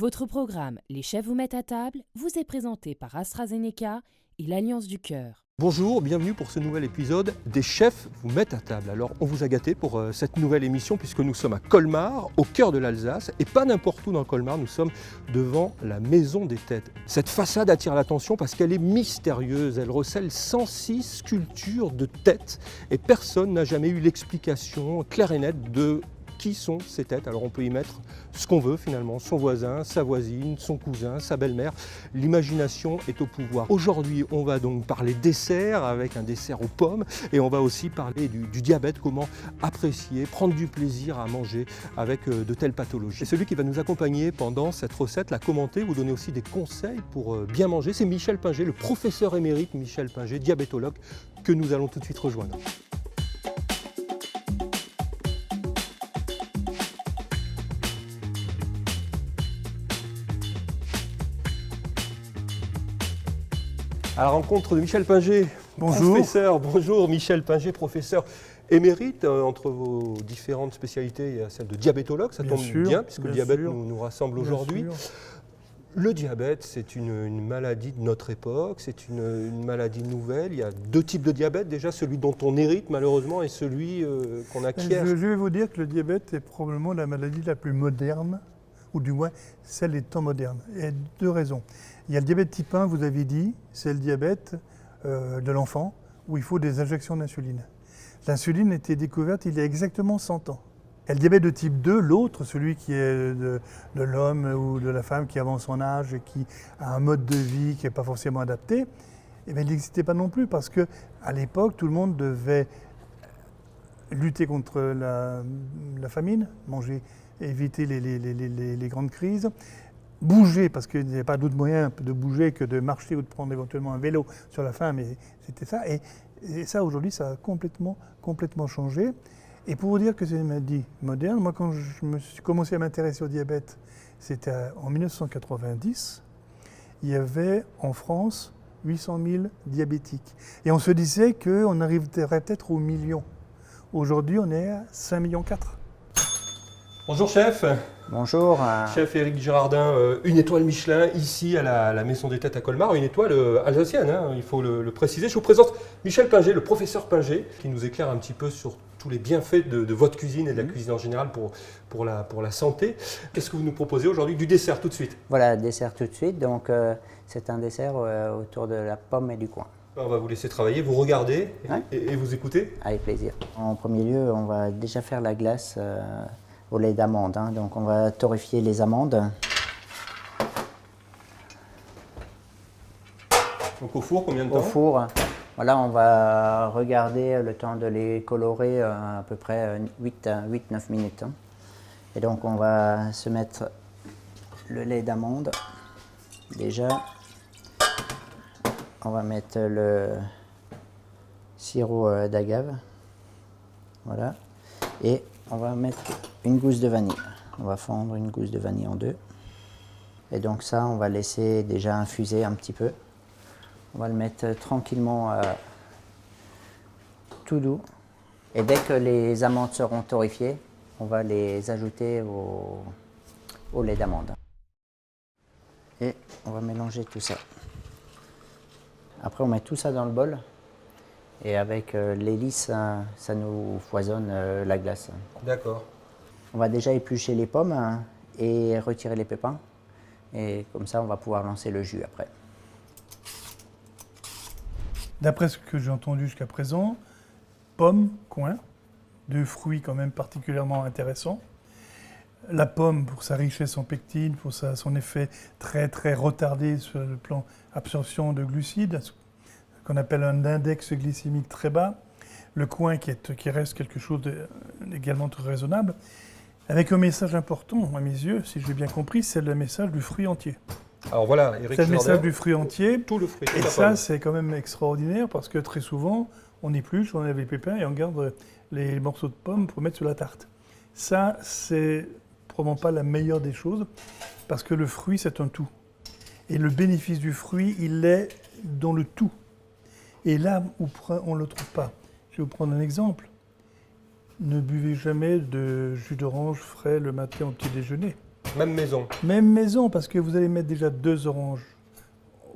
Votre programme Les chefs vous mettent à table vous est présenté par AstraZeneca et l'Alliance du Cœur. Bonjour, bienvenue pour ce nouvel épisode des chefs vous mettent à table. Alors on vous a gâté pour cette nouvelle émission puisque nous sommes à Colmar, au cœur de l'Alsace, et pas n'importe où dans Colmar, nous sommes devant la Maison des Têtes. Cette façade attire l'attention parce qu'elle est mystérieuse, elle recèle 106 sculptures de têtes et personne n'a jamais eu l'explication claire et nette de qui sont ces têtes. Alors on peut y mettre ce qu'on veut finalement, son voisin, sa voisine, son cousin, sa belle-mère. L'imagination est au pouvoir. Aujourd'hui, on va donc parler dessert avec un dessert aux pommes et on va aussi parler du diabète, comment apprécier, prendre du plaisir à manger avec de telles pathologies. Et celui qui va nous accompagner pendant cette recette, la commenter, vous donner aussi des conseils pour bien manger, c'est Michel Pinger, le professeur émérite Michel Pinger, diabétologue, que nous allons tout de suite rejoindre. À la rencontre de Michel Pinger, professeur. Bonjour Michel Pinger, professeur émérite. Entre vos différentes spécialités, il y a celle de diabétologue, ça tombe bien puisque le diabète nous rassemble aujourd'hui. Le diabète, c'est une maladie de notre époque, c'est une maladie nouvelle. Il y a deux types de diabète, déjà celui dont on hérite malheureusement et celui qu'on acquiert. Je vais vous dire que le diabète est probablement la maladie la plus moderne, ou du moins celle des temps modernes. Il y a deux raisons. Il y a le diabète type 1, vous avez dit, c'est le diabète de l'enfant, où il faut des injections d'insuline. L'insuline a été découverte il y a exactement 100 ans. Et le diabète de type 2, l'autre, celui qui est de l'homme ou de la femme qui avance son âge et qui a un mode de vie qui n'est pas forcément adapté, eh bien, il n'existait pas non plus parce qu'à l'époque, tout le monde devait lutter contre la famine, manger, éviter les grandes crises, bouger, parce qu'il n'y avait pas d'autre moyen de bouger que de marcher ou de prendre éventuellement un vélo sur la fin, mais c'était ça. Et ça, aujourd'hui, ça a complètement changé. Et pour vous dire que c'est une maladie moderne, moi, quand je me suis commencé à m'intéresser au diabète, c'était en 1990, il y avait en France 800 000 diabétiques. Et on se disait qu'on arriverait peut-être au million. Aujourd'hui, on est à 5,4 millions. Bonjour chef. Bonjour. Chef Éric Girardin, une étoile Michelin ici à la Maison des Têtes à Colmar, une étoile alsacienne, hein, il faut le préciser. Je vous présente Michel Pinger, le professeur Pinger, qui nous éclaire un petit peu sur tous les bienfaits de votre cuisine et de la cuisine en général pour la santé. Qu'est-ce que vous nous proposez aujourd'hui? Du dessert tout de suite. Voilà, dessert tout de suite. Donc c'est un dessert autour de la pomme et du coin. On va vous laisser travailler, vous regarder et vous écouter. Avec plaisir. En premier lieu, on va déjà faire la glace au lait d'amande. Hein. Donc on va torréfier les amandes. Donc au four, combien de temps? Au four. Voilà, on va regarder le temps de les colorer à peu près 8-9 minutes. Hein. Et donc on va se mettre le lait d'amande. Déjà, on va mettre le sirop d'agave. Voilà. Et on va mettre une gousse de vanille. On va fendre une gousse de vanille en deux. Et donc ça, on va laisser déjà infuser un petit peu. On va le mettre tranquillement tout doux. Et dès que les amandes seront torréfiées, on va les ajouter au lait d'amande. Et on va mélanger tout ça. Après, on met tout ça dans le bol. Et avec l'hélice, ça nous foisonne la glace. D'accord. On va déjà éplucher les pommes et retirer les pépins. Et comme ça, on va pouvoir lancer le jus après. D'après ce que j'ai entendu jusqu'à présent, pomme, coin, deux fruits quand même particulièrement intéressants. La pomme pour sa richesse en pectine, pour son effet très très retardé sur le plan absorption de glucides, qu'on appelle un index glycémique très bas. Le coin qui reste quelque chose d'également très raisonnable, avec un message important à mes yeux, si j'ai bien compris, c'est le message du fruit entier. Alors voilà, Éric c'est le message du fruit entier. Tout le fruit. Et ça, c'est quand même extraordinaire parce que très souvent, on épluche, on enlève les pépins et on garde les morceaux de pommes pour mettre sur la tarte. Ça, c'est probablement pas la meilleure des choses parce que le fruit, c'est un tout. Et le bénéfice du fruit, il est dans le tout. Et là où on ne le trouve pas. Je vais vous prendre un exemple. Ne buvez jamais de jus d'orange frais le matin au petit déjeuner. Même maison. Même maison, parce que vous allez mettre déjà 2 oranges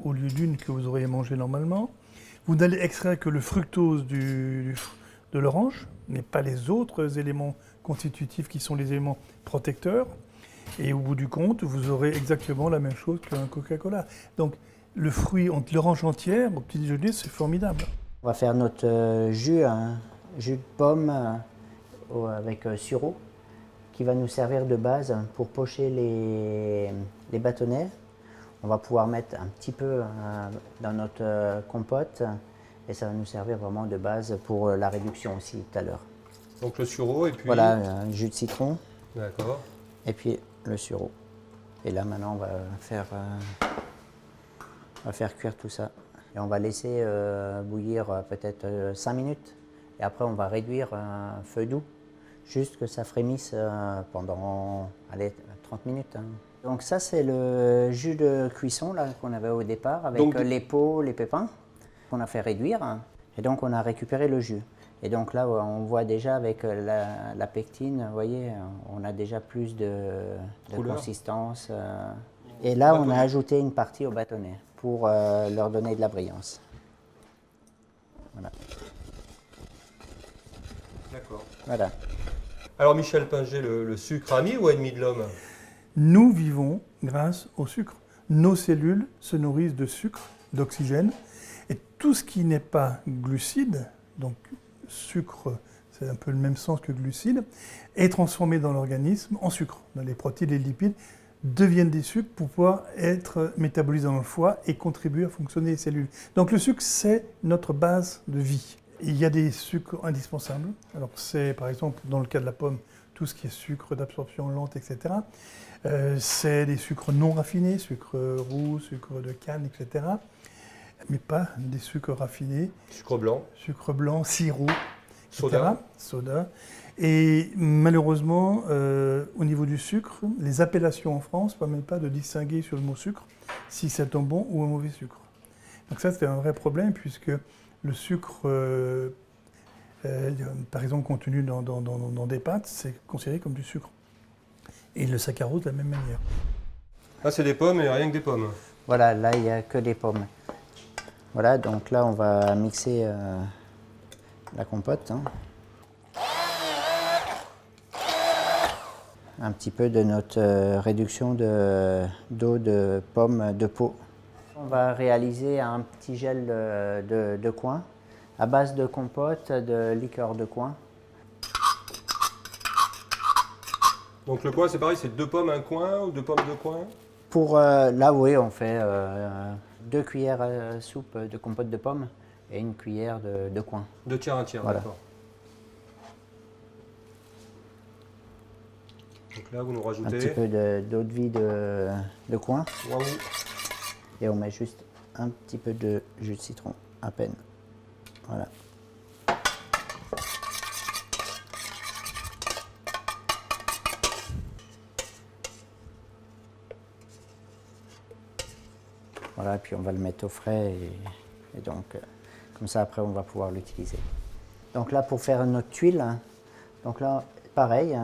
au lieu d'une que vous auriez mangé normalement. Vous n'allez extraire que le fructose de l'orange, mais pas les autres éléments constitutifs qui sont les éléments protecteurs. Et au bout du compte, vous aurez exactement la même chose qu'un Coca-Cola. Donc le fruit, l'orange entière au petit déjeuner, c'est formidable. On va faire notre jus, jus de pomme avec sureau, qui va nous servir de base pour pocher les bâtonnets. On va pouvoir mettre un petit peu dans notre compote et ça va nous servir vraiment de base pour la réduction aussi tout à l'heure. Donc le sureau et puis... Voilà, un jus de citron D'accord. et puis le sureau. Et là maintenant on va faire cuire tout ça. Et on va laisser bouillir peut-être 5 minutes. Et après on va réduire un feu doux, juste que ça frémisse pendant 30 minutes. Donc ça c'est le jus de cuisson là, qu'on avait au départ avec donc, les peaux, les pépins qu'on a fait réduire. Et donc on a récupéré le jus. Et donc là on voit déjà avec la pectine, vous voyez, on a déjà plus de consistance. Et là on a ajouté une partie au bâtonnet pour leur donner de la brillance. Voilà. D'accord. Voilà. Alors Michel Pinger, le sucre ami ou ennemi de l'homme? Nous vivons grâce au sucre. Nos cellules se nourrissent de sucre, d'oxygène, et tout ce qui n'est pas glucide, donc sucre, c'est un peu le même sens que glucide, est transformé dans l'organisme en sucre. Les protéines et les lipides deviennent des sucres pour pouvoir être métabolisés dans le foie et contribuer à fonctionner les cellules. Donc le sucre, c'est notre base de vie. Il y a des sucres indispensables. Alors c'est par exemple dans le cas de la pomme, tout ce qui est sucre d'absorption lente, etc. C'est des sucres non raffinés, sucre roux, sucre de canne, etc. Mais pas des sucres raffinés. Sucre blanc, sirop, etc. Soda. Et malheureusement, au niveau du sucre, les appellations en France ne permettent pas de distinguer sur le mot sucre si c'est un bon ou un mauvais sucre. Donc ça, c'est un vrai problème puisque le sucre, par exemple, contenu dans des pâtes, c'est considéré comme du sucre. Et le saccharose de la même manière. Ah, c'est des pommes et rien que des pommes. Voilà, là, il n'y a que des pommes. Voilà, donc là, on va mixer la compote. Un petit peu de notre réduction d'eau de pomme de peau. On va réaliser un petit gel de coin à base de compote, de liqueur de coin. Donc le coin, c'est pareil, c'est 2 pommes, un coin ou 2 pommes, 2 coins? Pour là, oui, on fait 2 cuillères à soupe de compote de pommes et 1 cuillère de coin. 2 tiers, 1 tiers, voilà. D'accord. Donc là, vous nous rajoutez... Un petit peu d'eau de vie de coin. Waouh. Et on met juste un petit peu de jus de citron, à peine. Voilà. Voilà, puis on va le mettre au frais et donc comme ça après on va pouvoir l'utiliser. Donc là pour faire notre tuile, donc là pareil,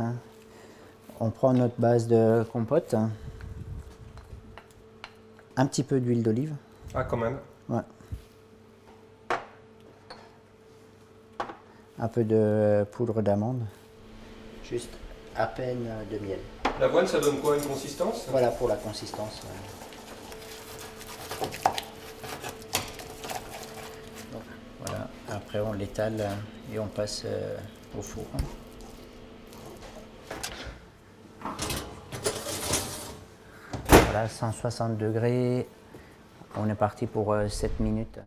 on prend notre base de compote, un petit peu d'huile d'olive. Ah quand même. Ouais. Un peu de poudre d'amande, juste à peine de miel. L'avoine, ça donne quoi, une consistance? Voilà pour la consistance. Donc, voilà. Après on l'étale et on passe au four. Voilà, 160 degrés. On est parti pour 7 minutes.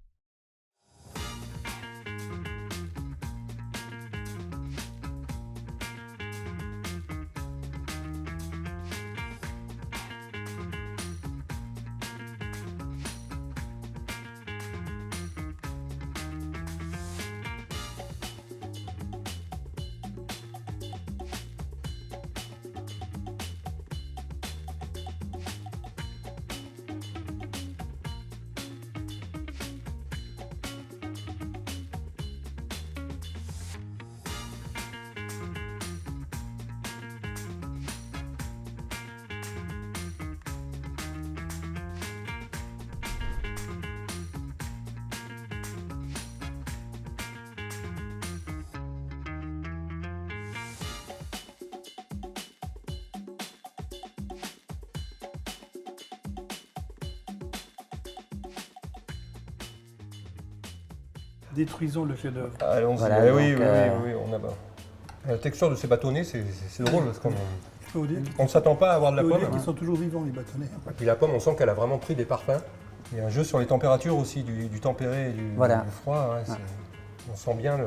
Détruisons le chef-d'œuvre. Allons-y. Voilà, Eh oui, donc, oui, on a la texture de ces bâtonnets, c'est drôle parce qu'on Je peux vous dire, ne s'attend pas à avoir de la je peux vous pomme. dire qu'ils sont toujours vivants, les bâtonnets. Et puis la pomme, on sent qu'elle a vraiment pris des parfums. Il y a un jeu sur les températures aussi, du tempéré et du Voilà. froid. Ouais, on sent bien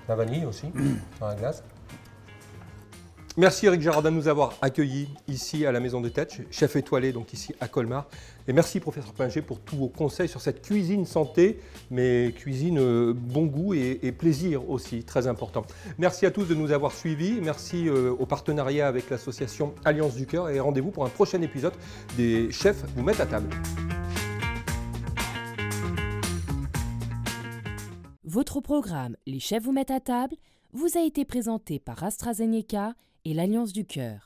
la vanille aussi dans la glace. Merci Eric Gérardin de nous avoir accueillis ici à la Maison de Tetsch, chef étoilé donc ici à Colmar. Et merci professeur Pinger pour tous vos conseils sur cette cuisine santé, mais cuisine bon goût et plaisir aussi, très important. Merci à tous de nous avoir suivis, merci au partenariat avec l'association Alliance du Cœur et rendez-vous pour un prochain épisode des Chefs vous mettent à table. Votre programme Les Chefs vous mettent à table vous a été présenté par AstraZeneca et l'Alliance du Cœur.